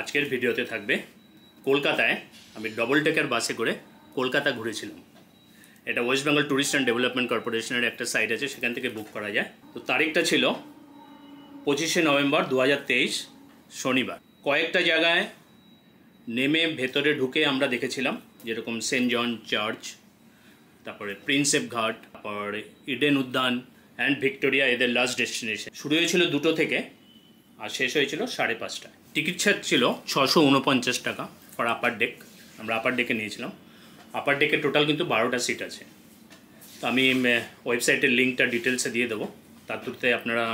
আজকের ভিডিওতে থাকবে কলকাতায় আমি ডবল টেকার বাসে করে কলকাতা ঘুরেছিলাম। এটা West Bengal tourist and development কর্পোরেশনের একটা সাইট আছে, সেখান থেকে বুক করা যায়। তো তারিখটা ছিল 25শে নভেম্বর 2023 শনিবার। কয়েকটা জায়গায় নেমে ভেতরে ঢুকে আমরা দেখেছিলাম, যেরকম সেন্ট জন চার্চ, তারপরে প্রিন্সেপ ঘাট, তারপরে ইডেন উদ্যান অ্যান্ড ভিক্টোরিয়া, এদের লাস্ট ডেস্টিনেশন। শুরু হয়েছিল 2টো থেকে আর শেষ হয়েছিল 5:30টায়। টিকিট ছাড় ছিল 649 টাকা ফর আপার ডেক। আমরা আপার ডেকে নিয়েছিলাম। আপার ডেকে টোটাল কিন্তু 12টা সিট আছে। তো আমি ওয়েবসাইটের লিঙ্কটা ডিটেলসে দিয়ে দেবো, তার থ্রুতে আপনারা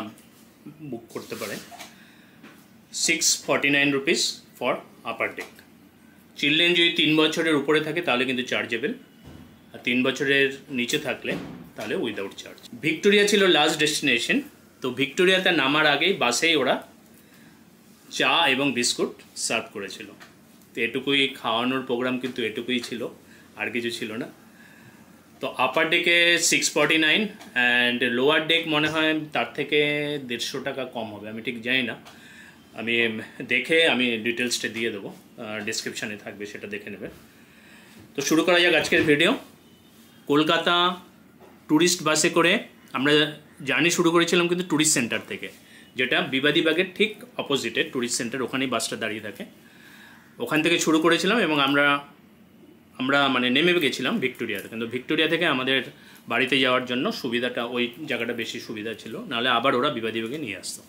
বুক করতে পারেন। 649 rupees for upper day. Children যদি 3 বছরের উপরে থাকে তাহলে কিন্তু চার্জেবল, আর 3 বছরের নিচে থাকলে তাহলে উইদাউট চার্জ। ভিক্টোরিয়া ছিল লাস্ট ডেস্টিনেশন। তো ভিক্টোরিয়াতে নামার আগেই বাসেই ওরা চা এবং বিস্কুট সার্ভ করেছিল। তো এটুকুই খাওয়ানোর প্রোগ্রাম, কিন্তু এটুকুই ছিল, আর কিছু ছিল না। তো আপার ডেকে 649 অ্যান্ড লোয়ার ডেক মনে হয় তার থেকে 150 টাকা কম হবে, আমি ঠিক জানি না। আমি দেখে আমি ডিটেলসটা দিয়ে দেবো, ডিসক্রিপশানে থাকবে, সেটা দেখে নেবে। তো শুরু করা যাক আজকের ভিডিও। কলকাতা ট্যুরিস্ট বাসে করে আমরা জার্নি শুরু করেছিলাম কিন্তু ট্যুরিস্ট সেন্টার থেকে, যেটা বিবাদীবাগের ঠিক অপোজিটে ট্যুরিস্ট সেন্টার, ওখানেই বাসটা দাঁড়িয়ে থাকে। ওখান থেকে শুরু করেছিলাম এবং আমরা মানে নেমে গেছিলাম ভিক্টোরিয়াতে। কিন্তু ভিক্টোরিয়া থেকে আমাদের বাড়িতে যাওয়ার জন্য সুবিধাটা, ওই জায়গাটা বেশি সুবিধা ছিল, নাহলে আবার ওরা বিবাদীবাগে নিয়ে আসতো।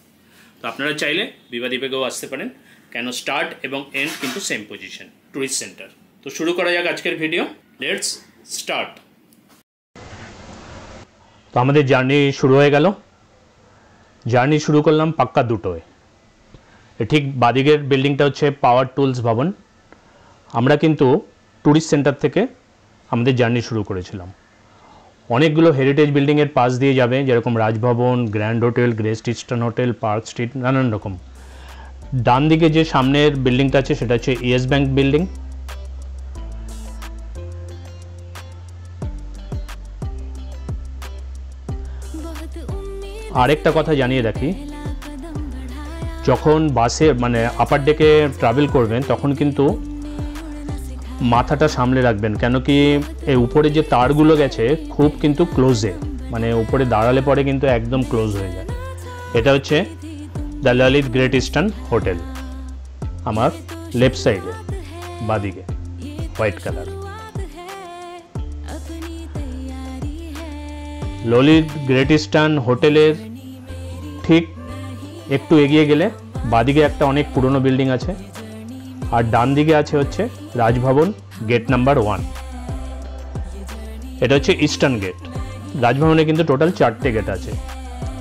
তো আপনারা চাইলে বিবাদীবাগেও আসতে পারেন, কেন স্টার্ট এবং এন্ড কিন্তু সেম পজিশন, ট্যুরিস্ট সেন্টার। তো শুরু করা যাক আজকের ভিডিও, লেটস স্টার্ট। তো আমাদের জার্নি শুরু হয়ে গেল। জার্নি শুরু করলাম পাক্কা 2টোয়। ঠিক বাদিকের বিল্ডিংটা হচ্ছে পাওয়ার টুলস ভবন। আমরা কিন্তু ট্যুরিস্ট সেন্টার থেকে আমাদের জার্নি শুরু করেছিলাম। অনেকগুলো হেরিটেজ বিল্ডিংয়ের পাশ দিয়ে যাবে, যেরকম Raj Bhavan, grand hotel, great eastern hotel, park street, নানান রকম। ডান দিকে যে সামনের বিল্ডিংটা আছে সেটা হচ্ছে ইয়েস ব্যাংক বিল্ডিং। আরেকটা কথা জানিয়ে রাখি, যখন বাসে মানে আপার ডেকে ট্রাভেল করবেন তখন কিন্তু মাথাটা সামলে রাখবেন, কেন কি এই উপরে যে তারগুলো গেছে খুব কিন্তু ক্লোজে, মানে উপরে দাঁড়ালে পরে কিন্তু একদম ক্লোজ হয়ে যায়। এটা হচ্ছে the Lalit great eastern hotel, আমার লেফট সাইডে বাদিকে white colour. Lalit great eastern হোটেলের ঠিক একটু এগিয়ে গেলে বাদিকে একটা অনেক পুরনো বিল্ডিং আছে, আর ডান দিকে আছে হচ্ছে রাজভবন গেট নাম্বার 1। এটা হচ্ছে ইস্টার্ন গেট। রাজভবনে কিন্তু টোটাল 4টে গেট আছে।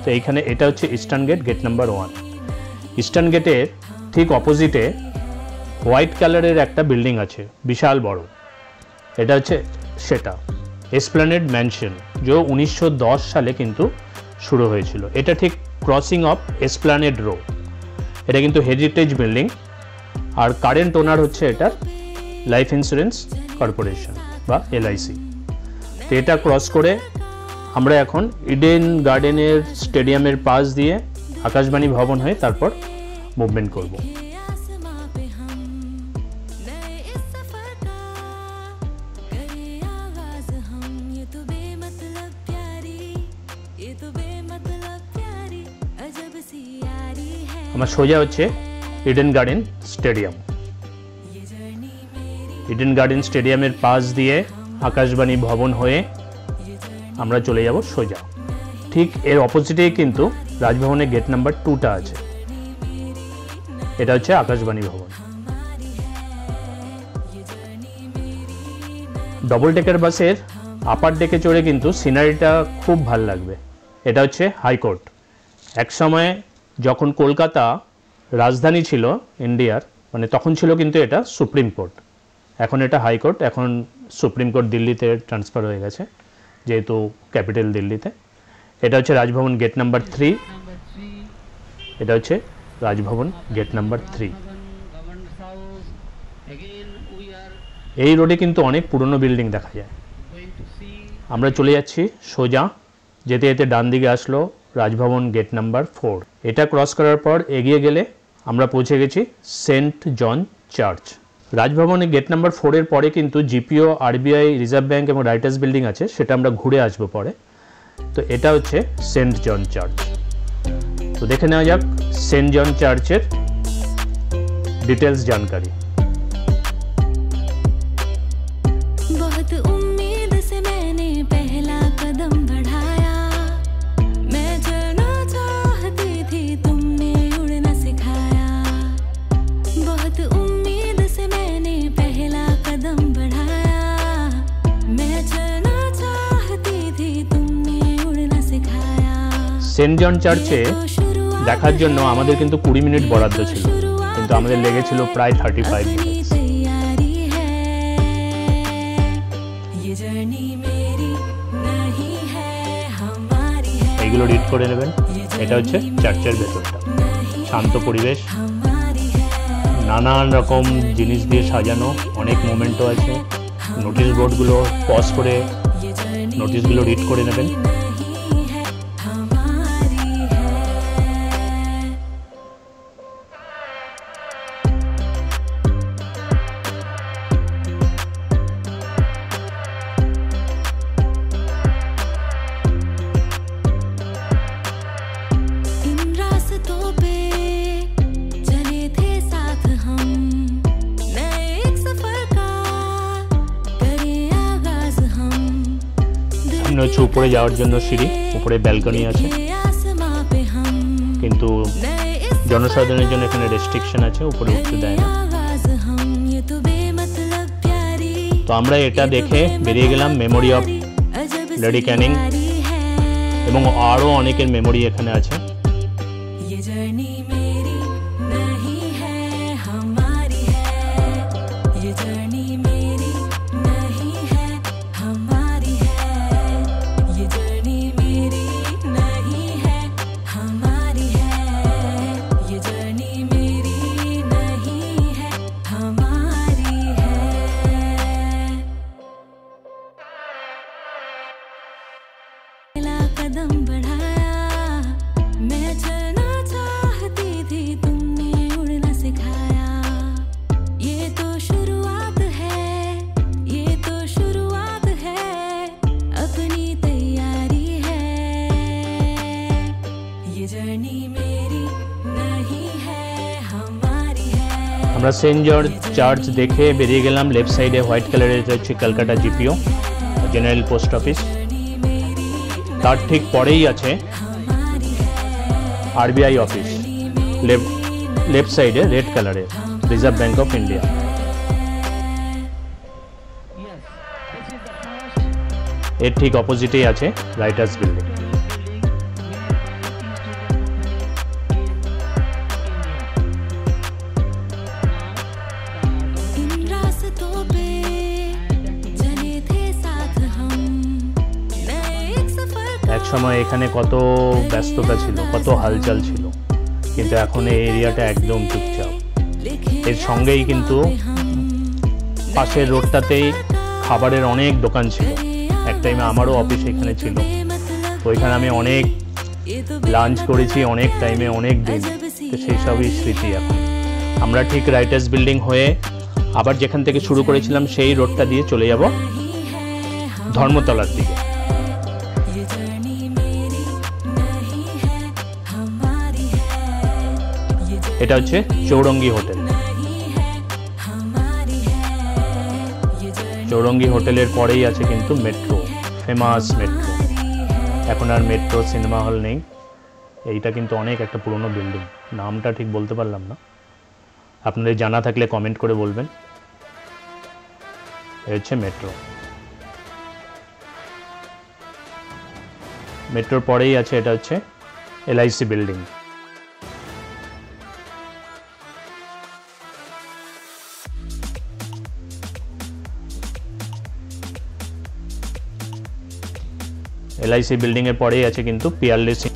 তো এইখানে এটা হচ্ছে eastern gate, gate number 1। Eastern গেটের ঠিক অপোজিটে হোয়াইট কালারের একটা বিল্ডিং আছে, বিশাল বড়। এটা হচ্ছে সেটা এসপ্ল্যানেড ম্যানশন, যে 1910 সালে কিন্তু শুরু হয়েছিল। এটা ঠিক ক্রসিং অফ এসপ্ল্যানেড রো। এটা কিন্তু হেরিটেজ বিল্ডিং, আর কারেন্ট ওনার হচ্ছে এটার লাইফ ইন্স্যুরেন্স কর্পোরেশন বা LIC। তো এটা ক্রস করে আমরা এখন ইডেন গার্ডেনের স্টেডিয়ামের পাশ দিয়ে আকাশবাণী ভবন হয়ে তারপর মুভমেন্ট করব। আমার সোজা হচ্ছে Eden garden stadium. Eden garden স্টেডিয়ামের পাশ দিয়ে আকাশবাণী ভবন হয়ে আমরা চলে যাব সোজা। ঠিক এর অপোজিটেই কিন্তু রাজভবনের গেট নাম্বার 2টা আছে। এটা হচ্ছে আকাশবাণী ভবন। ডবল ডেকার বাসের আপার ডেকে চড়ে কিন্তু সিনারিটা খুব ভাল লাগবে। এটা হচ্ছে হাইকোর্ট। এক সময় যখন কলকাতা রাজধানী ছিল ইন্ডিয়ার, মানে তখন ছিল কিন্তু এটা সুপ্রিম কোর্ট। এখন এটা হাইকোর্ট। এখন সুপ্রিম কোর্ট দিল্লিতে ট্রান্সফার হয়ে গেছে, যেহেতু ক্যাপিটাল দিল্লিতে। এটা হচ্ছে রাজভবন গেট নাম্বার 3। এটা হচ্ছে রাজভবন গেট নাম্বার 3। এই রোডে কিন্তু অনেক পুরনো বিল্ডিং দেখা যায়। আমরা চলে যাচ্ছি সোজা, যেতে যেতে ডান দিকে আসলো রাজভবন গেট নাম্বার 4। এটা ক্রস করার পর এগিয়ে গেলে আমরা পৌঁছে গেছি সেন্ট জন চার্চ। রাজভবনে গেট নাম্বার 4 এর পরে কিন্তু জিপিও, আরবিআই, রিজার্ভ ব্যাঙ্ক এবং রাইটার্স বিল্ডিং আছে, সেটা আমরা ঘুরে আসবো পরে। তো এটা হচ্ছে সেন্ট জন চার্চ। তো দেখে নেওয়া যাক সেন্ট জন চার্চের ডিটেলস জানকারি। সেন্ট জন চার্চে দেখার জন্য আমাদের কিন্তু 20 মিনিট বরাদ্দ ছিল, কিন্তু আমাদের লেগেছিল প্রায় 35 মিনিট। এইগুলো রিড করে নেবেন। এটা হচ্ছে চার্চের ভেতরটা, শান্ত পরিবেশ, নানান রকম জিনিস দিয়ে সাজানো, অনেক মোমেন্টও আছে। নোটিশ বোর্ডগুলো পজ করে নোটিশগুলো রিড করে নেবেন। হচ্ছে উপরে যাওয়ার জন্য সিঁড়ি, উপরে ব্যালকনি আছে, কিন্তু জনসাধারণের জন্য এখানে রেস্ট্রিকশন আছে, উপরে উঠতে দেয় না। তো আমরা এটা দেখে বেরিয়ে গেলাম মেমোরি অফ লেডি ক্যানিং, এবং আরও অনেকের মেমোরি এখানে আছে। আমরা সেন্ট জর্জ চার্চ দেখে বেরিয়ে গেলাম। লেফট সাইডে হোয়াইট কালারের হচ্ছে Kolkata GPO, general post office. তার ঠিক পরেই আছে আরবিআই অফিস, লেফট সাইডে রেড কালারের রিজার্ভ ব্যাঙ্ক অফ ইন্ডিয়া। এর ঠিক অপোজিটেই আছে রাইটার্স বিল্ডিং। সময় এখানে কত ব্যস্ততা ছিল, কত হালচাল ছিল, কিন্তু এখন এই এরিয়াটা একদম চুপচাপ। এর সঙ্গেই কিন্তু পাশের রোডটাতেই খাবারের অনেক দোকান ছিল। এক টাইমে আমারও অফিস এখানে ছিল, তো ওইখানে আমি অনেক লাঞ্চ করেছি, অনেক টাইমে, অনেক দিন। তো সেই সবই স্মৃতি। এখন আমরা ঠিক রাইটার্স বিল্ডিং হয়ে আবার যেখান থেকে শুরু করেছিলাম সেই রোডটা দিয়ে চলে যাব ধর্মতলার দিকে। এটা হচ্ছে চৌরঙ্গি হোটেল। চৌরঙ্গি হোটেলের পরেই আছে কিন্তু মেট্রো, ফেমাস মেট্রো। এখন আর মেট্রো সিনেমা হল নেই। এইটা কিন্তু অনেক একটা পুরনো বিল্ডিং, নামটা ঠিক বলতে পারলাম না, আপনাদের জানা থাকলে কমেন্ট করে বলবেন। এই হচ্ছে মেট্রো। মেট্রোর পরেই আছে এটা হচ্ছে এলআইসি বিল্ডিং। এলআইসি বিল্ডিং এর পরেই আছে কিন্তু পিয়ারলেসি,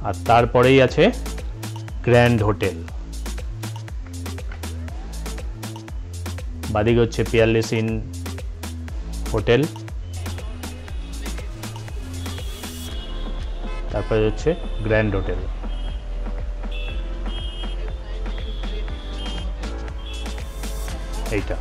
আর তারপরেই আছে গ্র্যান্ড হোটেল। বাদিকে হচ্ছে পিয়ারলেসি হোটেল, তারপরে হচ্ছে গ্র্যান্ড হোটেল। এইটা।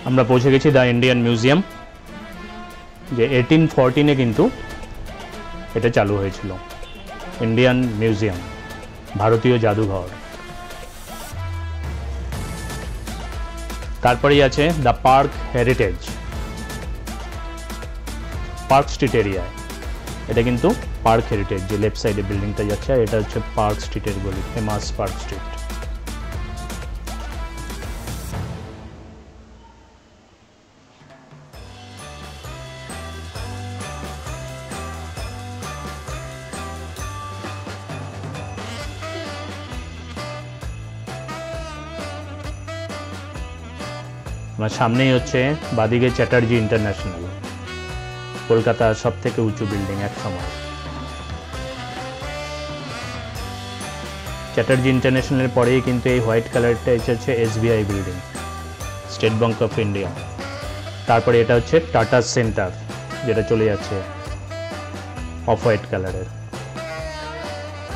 আমরা পৌঁছে গেছি দ্য ইন্ডিয়ান মিউজিয়াম, যে 1814 কিন্তু এটা চালু হয়েছিল। ইন্ডিয়ান মিউজিয়াম, ভারতীয় জাদুঘর। তারপরেই আছে the park heritage, park street এরিয়ায়। এটা কিন্তু পার্ক হেরিটেজ, যে লেফট সাইডে বিল্ডিংটা যাচ্ছে, এটা হচ্ছে পার্ক স্ট্রিটের গলি, ফেমাস পার্ক স্ট্রিট। আমার সামনেই হচ্ছে বাদিকে চ্যাটার্জি ইন্টারন্যাশনাল, কলকাতার সব থেকে উঁচু বিল্ডিং এক সময়। চ্যাটার্জি ইন্টারন্যাশনালের পরেই কিন্তু এই হোয়াইট কালারটা হচ্ছে SBI building, state bank of India. তারপরে এটা হচ্ছে টাটা সেন্টার, যেটা চলে যাচ্ছে অফ হোয়াইট কালারের।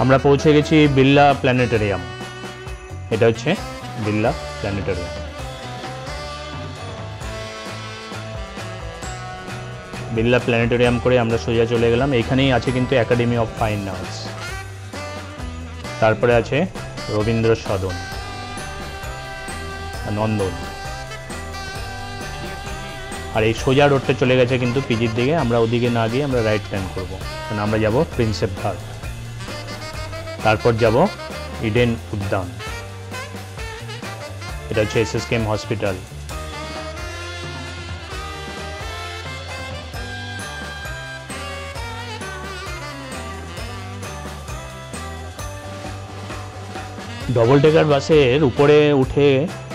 আমরা পৌঁছে গেছি বিড়লা প্ল্যানেটেরিয়াম, এটা হচ্ছে বিড়লা প্ল্যানেটেরিয়াম। বিড়লা প্ল্যানেটোরিয়াম করে আমরা সোজা চলে গেলাম। এখানেই আছে কিন্তু একাডেমি অফ ফাইন আর্টস। তারপরে আছে রবীন্দ্র সদন, নন্দন। আর এই সোজা রোডটা চলে গেছে কিন্তু পিজির দিকে। আমরা ওদিকে না গিয়ে আমরা রাইট টার্ন করবো, কারণ আমরা যাব প্রিন্সেপ ঘাট, তারপর যাব ইডেন উদ্যান। এটা হচ্ছে SSKM হসপিটাল। ডবল টেকার বাসের উপরে উঠে,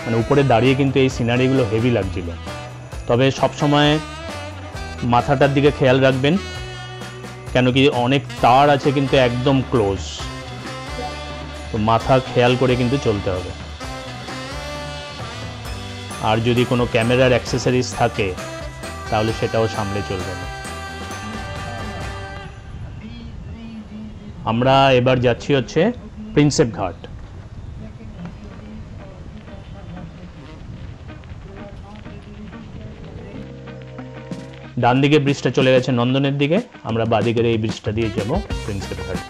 মানে উপরে দাঁড়িয়ে কিন্তু এই সিনারিগুলো হেভি লাগছিল। তবে সবসময় মাথাটার দিকে খেয়াল রাখবেন, কেন কি অনেক তার আছে কিন্তু একদম ক্লোজ, তো মাথা খেয়াল করে কিন্তু চলতে হবে। আর যদি কোনো ক্যামেরার অ্যাক্সেসরিজ থাকে তাহলে সেটাও সামলে চলবে না। আমরা এবার যাচ্ছি হচ্ছে প্রিন্সেপ ঘাট। ডান দিকে ব্রিজটা চলে গেছে নন্দনের দিকে, আমরা বাদিকের এই ব্রিজটা দিয়ে যাব প্রিন্সেপ ঘাট।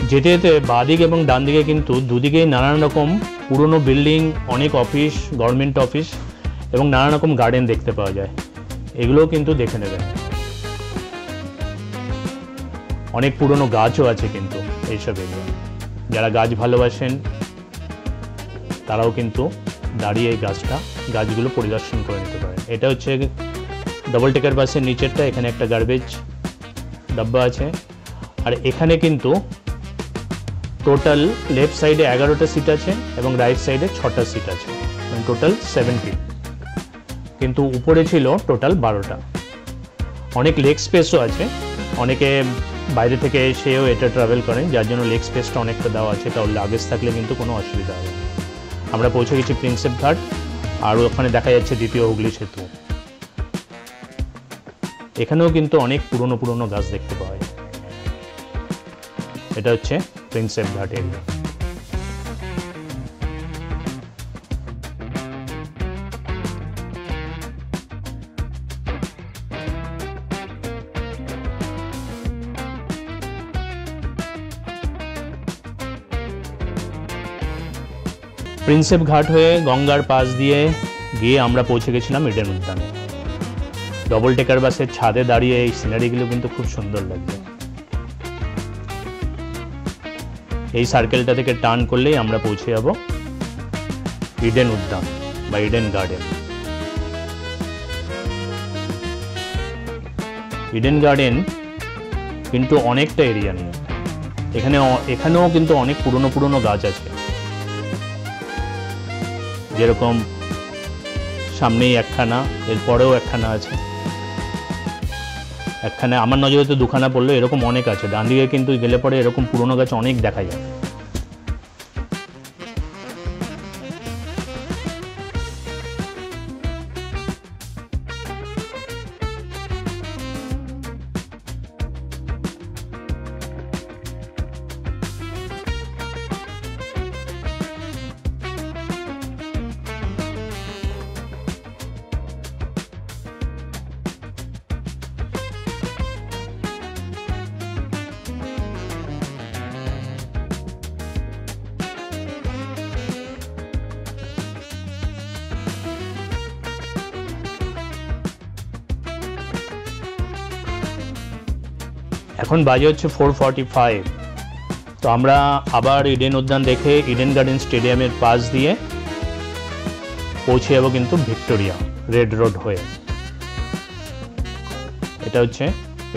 যেতে যেতে বাদিক এবং ডান দিকে কিন্তু দুদিকেই নানান রকম পুরনো বিল্ডিং, অনেক অফিস, গভর্নমেন্ট অফিস এবং নানান রকম গার্ডেন দেখতে পাওয়া যায়। এগুলোও কিন্তু দেখে নেবেন। অনেক পুরনো গাছও আছে কিন্তু এইসব এরিয়া। যারা গাছ ভালোবাসেন তারাও কিন্তু দাঁড়িয়ে এই গাছগুলো পরিদর্শন করে নিতে পারেন। এটা হচ্ছে ডবল টেকার বাসের নিচেরটা। এখানে একটা গার্বেজ ডাব্বা আছে। আর এখানে কিন্তু টোটাল লেফট সাইডে 11টা সিট আছে এবং রাইট সাইডে 6টা সিট আছে, মানে টোটাল 70। কিন্তু উপরে ছিল টোটাল 12টা। অনেক লেগ স্পেসও আছে। অনেকে বাইরে থেকে এসেও এটা ট্রাভেল করেন, যার জন্য লেগ স্পেসটা অনেকটা দেওয়া আছে, কারণ লাগেজ থাকলে কিন্তু কোনো অসুবিধা হবে না। আমরা পৌঁছে গেছি প্রিন্সেপ ঘাট, আর ওখানে দেখা যাচ্ছে দ্বিতীয় হুগলি সেতু। এখানেও কিন্তু অনেক পুরনো গাছ দেখতে পাওয়া যায়। এটা হচ্ছে প্রিন্সেপ ঘাট এরিয়া। প্রিন্সেপ ঘাট হয়ে গঙ্গার পাশ দিয়ে গিয়ে আমরা পৌঁছে গেছিলাম ইডেন উদ্যানে। ডবল টেকার বাসের ছাদে দাঁড়িয়ে এই সিনারিগুলো কিন্তু খুব সুন্দর লাগবে। এই সার্কেলটা থেকে টার্ন করলেই আমরা পৌঁছে যাব ইডেন উদ্যান বা ইডেন গার্ডেন। ইডেন গার্ডেন কিন্তু অনেকটা এরিয়া নিয়ে, এখানেও কিন্তু অনেক পুরনো গাছ আছে। যেরকম সামনেই একখানা, এরপরেও একখানা আছে, একখানে আমার নজরে তো দুখানা পড়লো, এরকম অনেক আছে। ডান দিকে কিন্তু গেলে পরে এরকম পুরনো গাছ অনেক দেখা যায়। এখন বাজে হচ্ছে 4:45। তো আমরা আবার ইডেন উদ্যান দেখে ইডেন গার্ডেন স্টেডিয়ামের পাশ দিয়ে পৌঁছে যাবো কিন্তু ভিক্টোরিয়া রেড রোড হয়ে। এটা হচ্ছে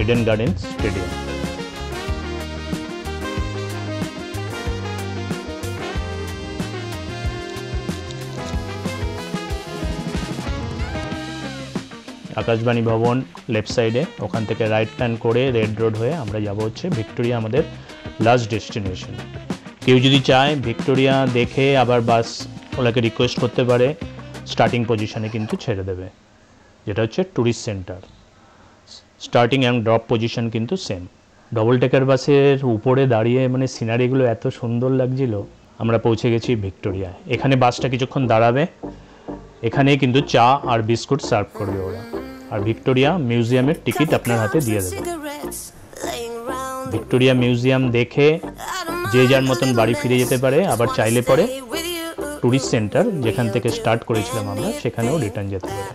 ইডেন গার্ডেন স্টেডিয়াম। আকাশবাণী ভবন লেফট সাইডে, ওখান থেকে রাইট টার্ন করে রেড রোড হয়ে আমরা যাব হচ্ছে ভিক্টোরিয়া, আমাদের লাস্ট ডেস্টিনেশন। কেউ যদি চায় ভিক্টোরিয়া দেখে আবার বাস ওনাকে রিকোয়েস্ট করতে পারে, স্টার্টিং পজিশনে কিন্তু ছেড়ে দেবে, যেটা হচ্ছে tourist centre. Starting and drop position কিন্তু সেম। ডবল টেকার বাসের উপরে দাঁড়িয়ে মানে সিনারিগুলো এত সুন্দর লাগছিল। আমরা পৌঁছে গেছি ভিক্টোরিয়া। এখানে বাসটা কিছুক্ষণ দাঁড়াবে, এখানেই কিন্তু চা আর বিস্কুট সার্ভ করবে ওরা, আর ভিক্টোরিয়া মিউজিয়ামের টিকিট আপনার হাতে দিয়ে দেবে। ভিক্টোরিয়া মিউজিয়াম দেখে যে যার মতন বাড়ি ফিরে যেতে পারে, আবার চাইলে পরে ট্যুরিস্ট সেন্টার যেখান থেকে স্টার্ট করেছিলাম আমরা সেখানেও রিটার্ন যেতে পারে।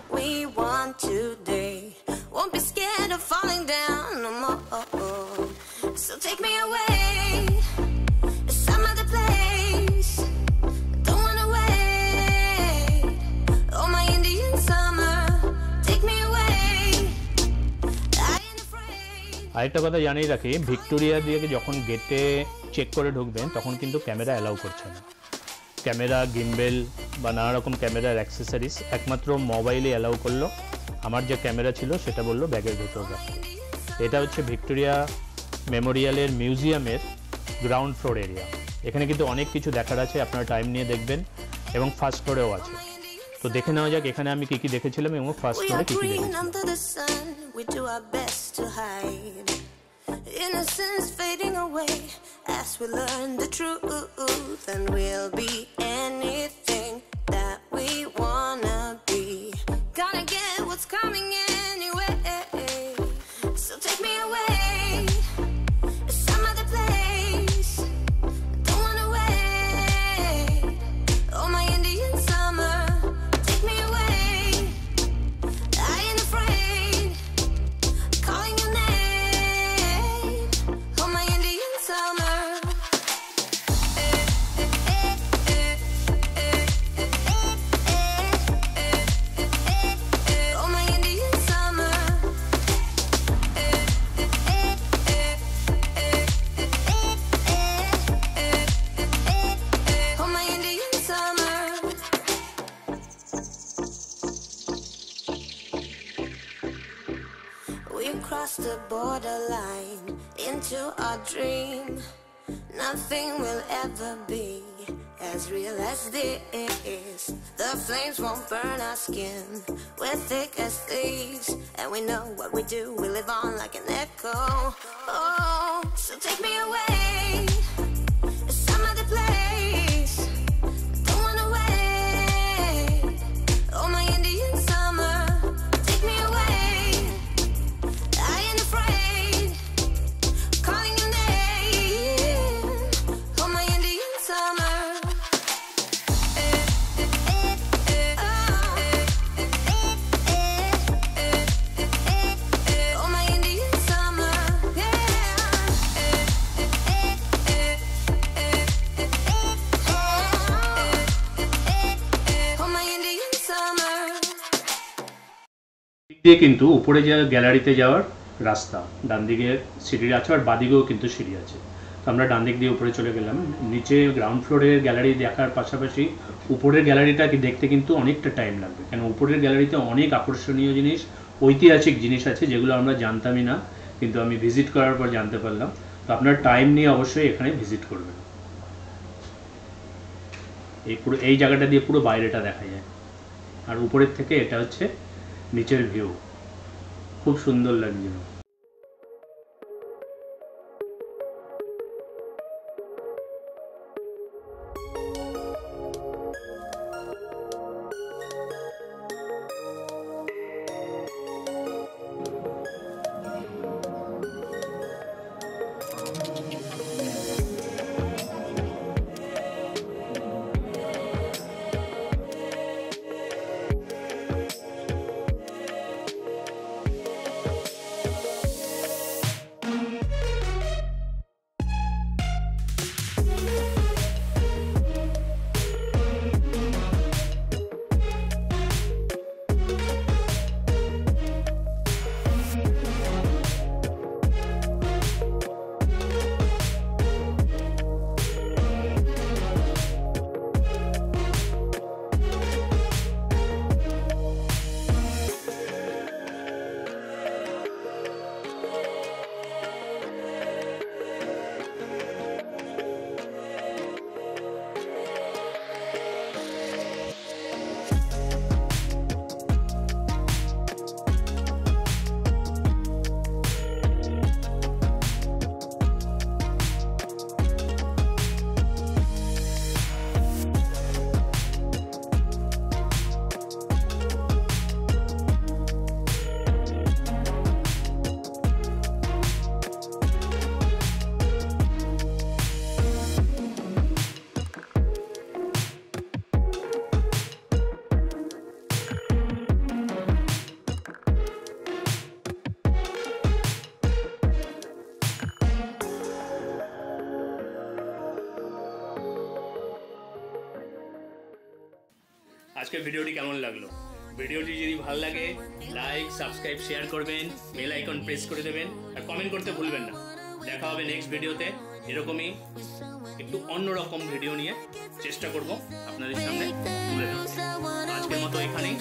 আরেকটা কথা জানিয়ে রাখি, ভিক্টোরিয়া দিয়ে যখন গেটে চেক করে ঢুকবেন তখন কিন্তু ক্যামেরা অ্যালাউ করছে না। ক্যামেরা, গিম্বেল বা নানা রকম ক্যামেরার অ্যাক্সেসরিজ একমাত্র মোবাইলে অ্যালাউ করলো। আমার যে ক্যামেরা ছিল সেটা বললো ব্যাগের ভেতর রাখো। এটা হচ্ছে ভিক্টোরিয়া মেমোরিয়ালের মিউজিয়ামের গ্রাউন্ড ফ্লোর এরিয়া। এখানে কিন্তু অনেক কিছু দেখার আছে, আপনারা টাইম নিয়ে দেখবেন, এবং ফার্স্ট ফ্লোরেও আছে। তো দেখে নেওয়া যাক এখানে আমি কী কী দেখেছিলাম এবং ফার্স্ট ফ্লোরে কী কী দেখেছিলাম। Innocence fading away as we learn the truth, and we'll be anything that we wanna be. Gonna get what's coming anyway, so take me away to some other place. Don't wanna wait. Oh my Indian summer, take me away. I ain't afraid, calling your name. Cross the borderline into our dream. Nothing will ever be as real as this. The flames won't burn our skin. We're thick as thieves, and we know what we do. We live on like an echo. Oh, so take me away to some other place. Don't wanna wait. Oh my Indian summer, take me away. দিয়ে কিন্তু উপরে যে গ্যালারিতে যাওয়ার রাস্তা, ডান দিকে সিঁড়ি আছে আর বাদিকেও কিন্তু সিঁড়ি আছে। তো আমরা ডান দিক দিয়ে উপরে চলে গেলাম। নিচে গ্রাউন্ড ফ্লোরের গ্যালারি দেখার পাশাপাশি উপরের গ্যালারিটা দেখতে কিন্তু অনেকটা টাইম লাগবে, কেন উপরের গ্যালারিতে অনেক আকর্ষণীয় জিনিস, ঐতিহাসিক জিনিস আছে যেগুলো আমরা জানতামই না, কিন্তু আমি ভিজিট করার পর জানতে পারলাম। তো আপনার টাইম নিয়ে অবশ্যই এখানে ভিজিট করবেন। এই জায়গাটা দিয়ে পুরো বাইরেটা দেখা যায়, আর উপরের থেকে এটা হচ্ছে নিচের ভিউ, খুব সুন্দর লাগছিল। আজকের ভিডিওটি কেমন লাগলো? ভিডিওটি যদি ভালো লাগে লাইক, সাবস্ক্রাইব, শেয়ার করবেন, বেল আইকন প্রেস করে দেবেন আর কমেন্ট করতে ভুলবেন না। দেখা হবে নেক্সট ভিডিওতে, এরকমই একটু অন্যরকম ভিডিও নিয়ে চেষ্টা করব আপনাদের সামনে তুলে ধরতে। আজকের মতো এখানেই।